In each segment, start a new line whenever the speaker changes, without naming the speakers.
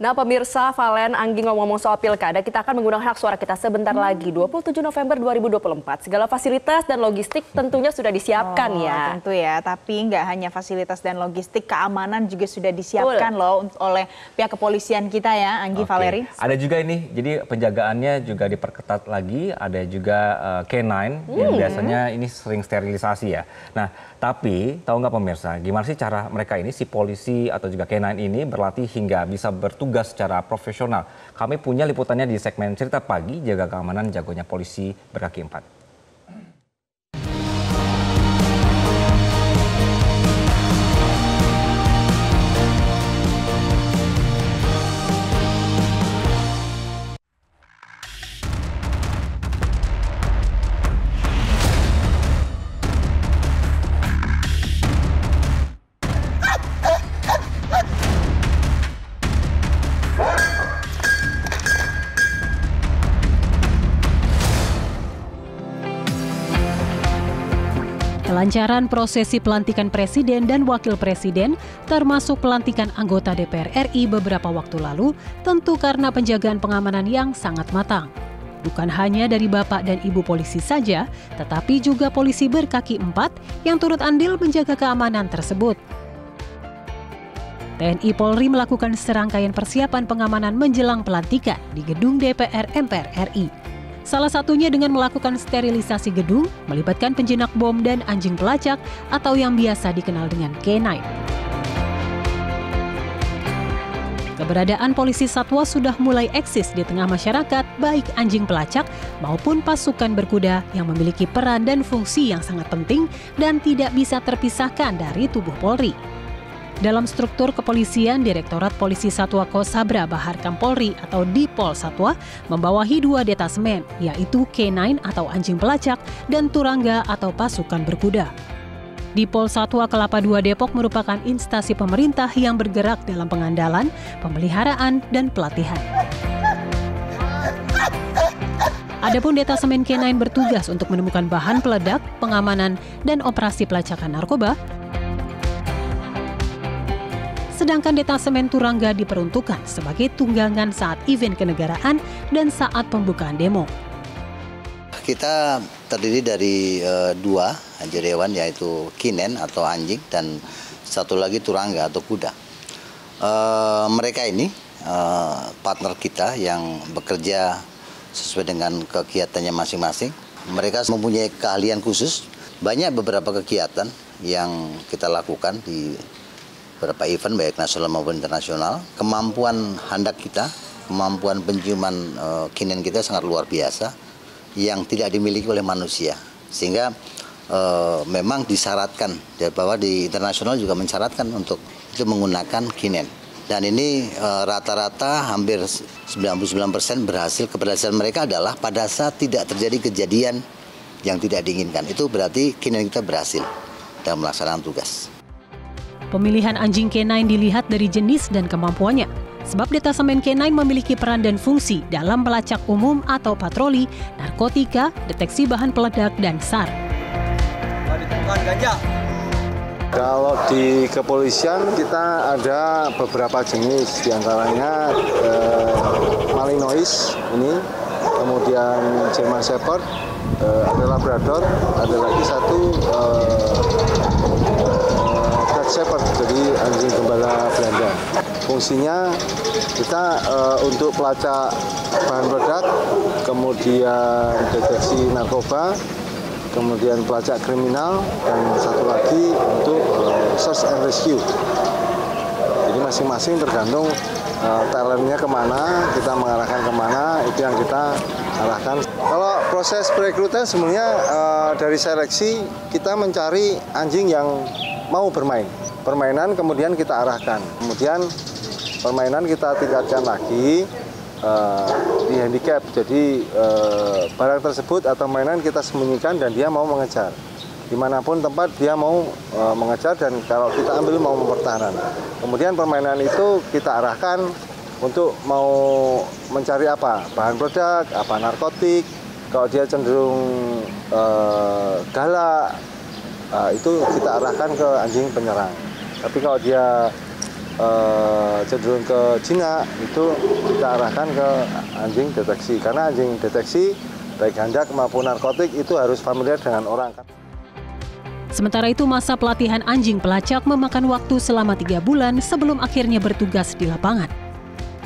Nah pemirsa, Valen, Anggi ngomong-ngomong soal pilkada, kita akan menggunakan hak suara kita sebentar lagi, 27 November 2024. Segala fasilitas dan logistik tentunya sudah disiapkan ya.
Tentu ya, tapi nggak hanya fasilitas dan logistik, keamanan juga sudah disiapkan loh oleh pihak kepolisian kita ya, Anggi, Valeri.
Ada juga ini, jadi penjagaannya juga diperketat lagi, ada juga K9 yang biasanya ini sering sterilisasi ya. Nah, tapi tahu nggak pemirsa, gimana sih cara mereka ini, si polisi atau juga K9 ini berlatih hingga bisa bertugas secara profesional. Kami punya liputannya di segmen Cerita Pagi, jaga keamanan jagonya polisi berkaki 4.
Kelancaran prosesi pelantikan presiden dan wakil presiden, termasuk pelantikan anggota DPR RI beberapa waktu lalu, tentu karena penjagaan pengamanan yang sangat matang. Bukan hanya dari bapak dan ibu polisi saja, tetapi juga polisi berkaki 4 yang turut andil menjaga keamanan tersebut. TNI Polri melakukan serangkaian persiapan pengamanan menjelang pelantikan di gedung DPR MPR RI. Salah satunya dengan melakukan sterilisasi gedung, melibatkan penjinak bom dan anjing pelacak atau yang biasa dikenal dengan K9. Keberadaan polisi satwa sudah mulai eksis di tengah masyarakat, baik anjing pelacak maupun pasukan berkuda yang memiliki peran dan fungsi yang sangat penting dan tidak bisa terpisahkan dari tubuh Polri. Dalam struktur kepolisian, Direktorat Polisi Satwa Kosabra Bahar Kampolri atau Dipol Satwa membawahi 2 detasemen, yaitu K9 atau anjing pelacak dan Turangga atau pasukan berkuda. Dipol Satwa Kelapa II Depok merupakan instansi pemerintah yang bergerak dalam pengandalan, pemeliharaan, dan pelatihan. Adapun detasemen K9 bertugas untuk menemukan bahan peledak, pengamanan, dan operasi pelacakan narkoba. Sedangkan detasemen Turangga diperuntukkan sebagai tunggangan saat event kenegaraan dan saat pembukaan demo.
Kita terdiri dari 2 anjing hewan, yaitu K9 atau anjing dan satu lagi Turangga atau kuda. Mereka ini partner kita yang bekerja sesuai dengan kegiatannya masing-masing. Mereka mempunyai keahlian khusus. Banyak beberapa kegiatan yang kita lakukan di beberapa event baik nasional maupun internasional. Kemampuan handak kita, kemampuan penciuman K9 kita sangat luar biasa yang tidak dimiliki oleh manusia. Sehingga memang disyaratkan bahwa di internasional juga mensyaratkan untuk itu menggunakan K9. Dan ini rata-rata hampir 99% berhasil. Keberhasilan mereka adalah pada saat tidak terjadi kejadian yang tidak diinginkan. Itu berarti K9 kita berhasil dalam melaksanakan tugas.
Pemilihan anjing K9 dilihat dari jenis dan kemampuannya, sebab detasemen K9 memiliki peran dan fungsi dalam melacak umum atau patroli, narkotika, deteksi bahan peledak, dan SAR.
Kalau di kepolisian kita ada beberapa jenis, diantaranya Malinois ini, kemudian German Shepherd, ada Labrador, ada lagi satu Shepherd, jadi anjing gembala Belanda. Fungsinya kita untuk pelacak bahan peledak, kemudian deteksi narkoba, kemudian pelacak kriminal, dan satu lagi untuk search and rescue. Jadi masing-masing tergantung talentnya kemana, kita mengarahkan kemana, itu yang kita arahkan. Kalau proses perekrutan sebenarnya dari seleksi kita mencari anjing yang mau bermain. Permainan kemudian kita arahkan. Kemudian permainan kita tingkatkan lagi di handicap. Jadi barang tersebut atau mainan kita sembunyikan dan dia mau mengejar. Dimanapun tempat dia mau mengejar dan kalau kita ambil mau mempertahankan. Kemudian permainan itu kita arahkan untuk mau mencari apa? Bahan peledak, apa narkotik. Kalau dia cenderung galak, itu kita arahkan ke anjing penyerang. Tapi kalau dia cenderung ke jinak, itu kita arahkan ke anjing deteksi. Karena anjing deteksi baik handak maupun narkotik itu harus familiar dengan orang.
Sementara itu, masa pelatihan anjing pelacak memakan waktu selama 3 bulan sebelum akhirnya bertugas di lapangan.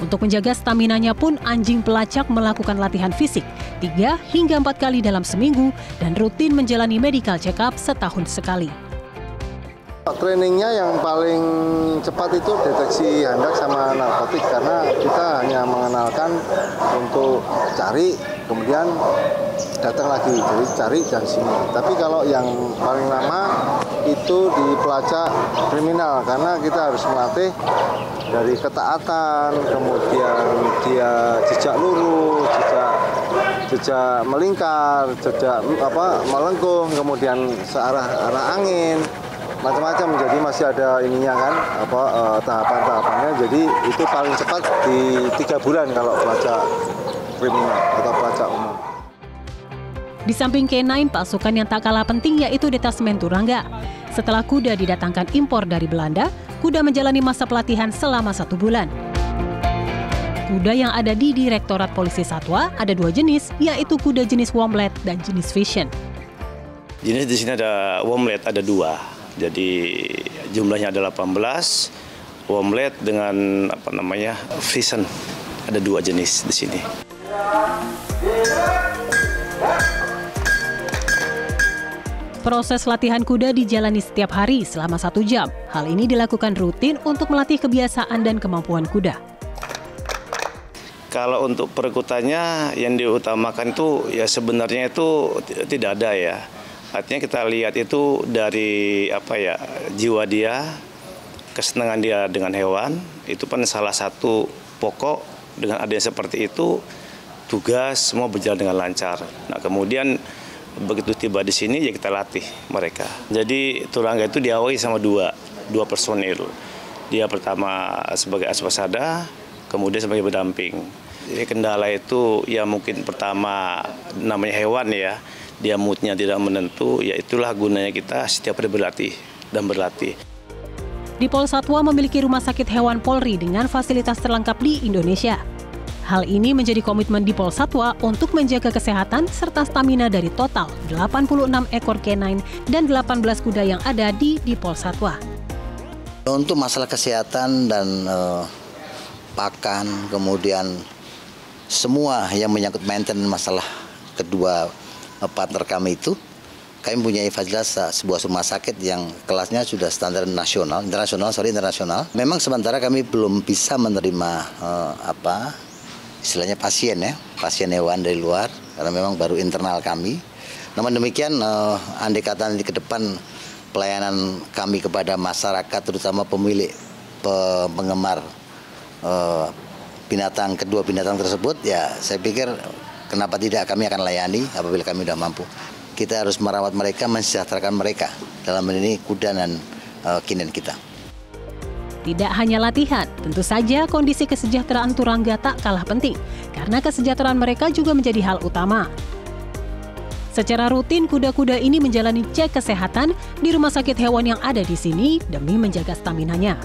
Untuk menjaga staminanya pun, anjing pelacak melakukan latihan fisik 3 hingga 4 kali dalam seminggu dan rutin menjalani medical check-up setahun sekali.
Trainingnya yang paling cepat itu deteksi handak sama narkotik, karena kita hanya mengenalkan untuk cari, kemudian datang lagi, jadi cari dan sini. Tapi kalau yang paling lama itu di pelacak kriminal, karena kita harus melatih dari ketaatan, kemudian dia jejak lurus, jejak melingkar, jejak melengkung, kemudian searah angin. Macam-macam, jadi masih ada ininya kan, tahapan-tahapannya. Jadi itu paling cepat di 3 bulan kalau pelacak kriminal atau pelacak umum.
Di samping K9, pasukan yang tak kalah penting yaitu Detasemen Turangga. Setelah kuda didatangkan impor dari Belanda, kuda menjalani masa pelatihan selama 1 bulan. Kuda yang ada di Direktorat Polisi Satwa ada 2 jenis, yaitu kuda jenis Womlet dan jenis Vision.
Jenis di sini ada Womlet, ada 2. Jadi jumlahnya ada 18, Womlet dengan Vision, ada 2 jenis di sini.
Proses latihan kuda dijalani setiap hari selama 1 jam. Hal ini dilakukan rutin untuk melatih kebiasaan dan kemampuan kuda.
Kalau untuk perkutannya yang diutamakan itu ya sebenarnya itu tidak ada ya. Artinya kita lihat itu dari jiwa dia, kesenangan dia dengan hewan, itu kan salah satu pokok. Dengan adanya seperti itu, tugas semua berjalan dengan lancar. Nah, kemudian begitu tiba di sini ya kita latih mereka. Jadi Turangga itu diawali sama dua personil. Dia pertama sebagai aswasada, kemudian sebagai pendamping. Jadi kendala itu ya mungkin pertama namanya hewan ya. Dia moodnya tidak menentu, ya itulah gunanya kita setiap hari berlatih.
Di Polsatwa memiliki rumah sakit hewan Polri dengan fasilitas terlengkap di Indonesia. Hal ini menjadi komitmen di Polsatwa untuk menjaga kesehatan serta stamina dari total 86 ekor K9 dan 18 kuda yang ada di Polsatwa.
Untuk masalah kesehatan dan pakan, kemudian semua yang menyangkut maintenance masalah kedua partner kami itu, kami punya fasilitas sebuah rumah sakit yang kelasnya sudah standar internasional. Memang sementara kami belum bisa menerima istilahnya pasien hewan dari luar, karena memang baru internal kami. Namun demikian, andai kata nanti ke depan pelayanan kami kepada masyarakat, terutama pemilik penggemar kedua binatang tersebut, ya saya pikir kenapa tidak, kami akan layani apabila kami sudah mampu. Kita harus merawat mereka, mensejahterakan mereka. Dalam ini kuda dan K9 kita.
Tidak hanya latihan, tentu saja kondisi kesejahteraan Turangga tak kalah penting. Karena kesejahteraan mereka juga menjadi hal utama. Secara rutin, kuda-kuda ini menjalani cek kesehatan di rumah sakit hewan yang ada di sini demi menjaga staminanya.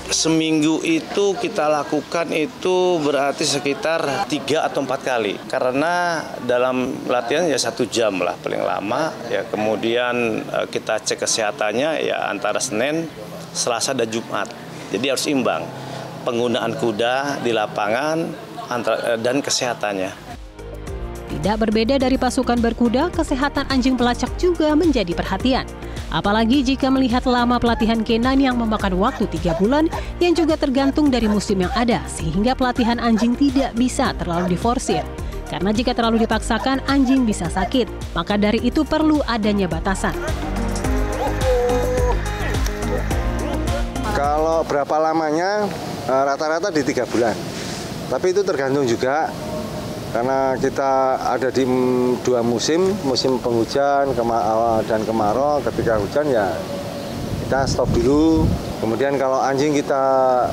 Seminggu itu kita lakukan itu berarti sekitar 3 atau 4 kali. Karena dalam latihan ya 1 jam lah paling lama. Ya, kemudian kita cek kesehatannya ya antara Senin, Selasa dan Jumat. Jadi harus imbang penggunaan kuda di lapangan dan kesehatannya.
Tidak berbeda dari pasukan berkuda, kesehatan anjing pelacak juga menjadi perhatian. Apalagi jika melihat lama pelatihan K9 yang memakan waktu 3 bulan yang juga tergantung dari musim yang ada, sehingga pelatihan anjing tidak bisa terlalu diforsir. Karena jika terlalu dipaksakan, anjing bisa sakit. Maka dari itu perlu adanya batasan.
Kalau berapa lamanya, rata-rata di 3 bulan. Tapi itu tergantung juga, karena kita ada di 2 musim penghujan dan kemarau. Ketika hujan ya kita stop dulu. Kemudian kalau anjing kita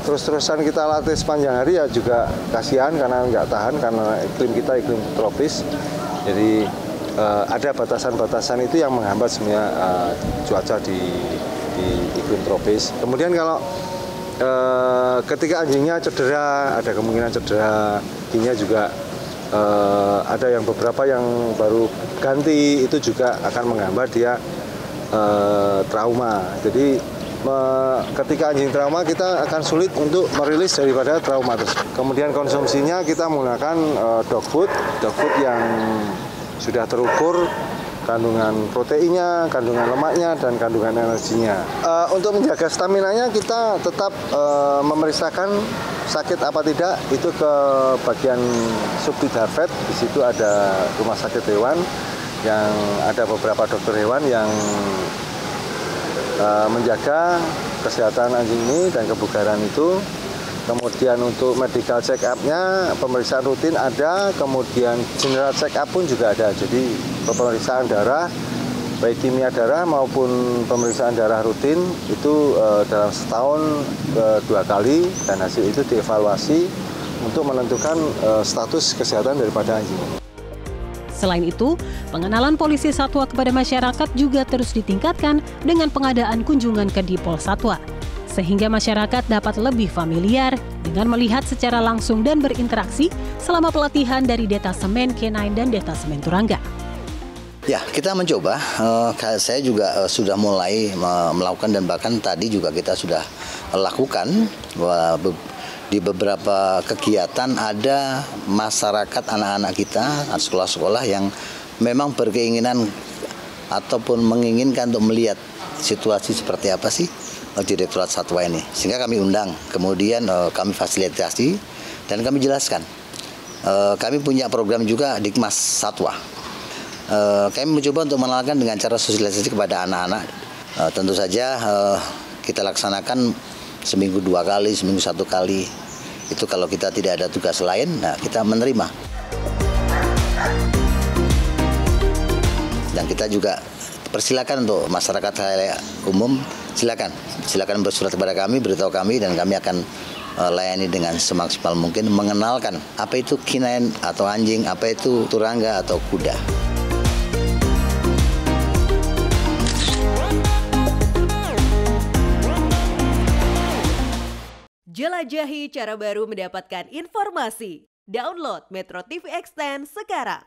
terus-terusan kita latih sepanjang hari ya juga kasihan karena nggak tahan, karena iklim kita iklim tropis. Jadi ada batasan-batasan itu yang menghambat sebenarnya cuaca di iklim tropis. Kemudian kalau ketika anjingnya cedera, ada kemungkinan cedera, giginya juga ada yang beberapa yang baru ganti, itu juga akan menggambar dia trauma. Jadi ketika anjing trauma kita akan sulit untuk merilis daripada trauma tersebut. Kemudian konsumsinya kita menggunakan dog food yang sudah terukur kandungan proteinnya, kandungan lemaknya, dan kandungan energinya. Untuk menjaga staminanya kita tetap memeriksakan sakit apa tidak itu ke bagian Subdit Vet. Di situ ada rumah sakit hewan yang ada beberapa dokter hewan yang menjaga kesehatan anjing ini dan kebugaran itu. Kemudian untuk medical check up-nya, pemeriksaan rutin ada, kemudian general check up pun juga ada. Jadi pemeriksaan darah, baik kimia darah maupun pemeriksaan darah rutin itu dalam setahun 2 kali, dan hasil itu dievaluasi untuk menentukan status kesehatan daripada anjing.
Selain itu, pengenalan polisi satwa kepada masyarakat juga terus ditingkatkan dengan pengadaan kunjungan ke Dipol Satwa, sehingga masyarakat dapat lebih familiar dengan melihat secara langsung dan berinteraksi selama pelatihan dari Detasemen K9 dan Detasemen Turangga.
Ya, kita mencoba. Saya juga sudah mulai melakukan, dan bahkan tadi juga kita sudah lakukan bahwa di beberapa kegiatan ada masyarakat, anak-anak kita, sekolah-sekolah yang memang berkeinginan ataupun menginginkan untuk melihat situasi seperti apa sih Direktorat Satwa ini, sehingga kami undang, kemudian kami fasilitasi dan kami jelaskan. Kami punya program juga Dikmas Satwa. Kami mencoba untuk mengenalkan dengan cara sosialisasi kepada anak-anak. Tentu saja kita laksanakan seminggu 2 kali, seminggu 1 kali. Itu kalau kita tidak ada tugas lain, nah kita menerima. Dan kita juga persilakan untuk masyarakat umum, silakan bersurat kepada kami, beritahu kami, dan kami akan layani dengan semaksimal mungkin, mengenalkan apa itu K9 atau anjing, apa itu turangga atau kuda.
Jelajahi cara baru mendapatkan informasi. Download Metro TV Extend sekarang.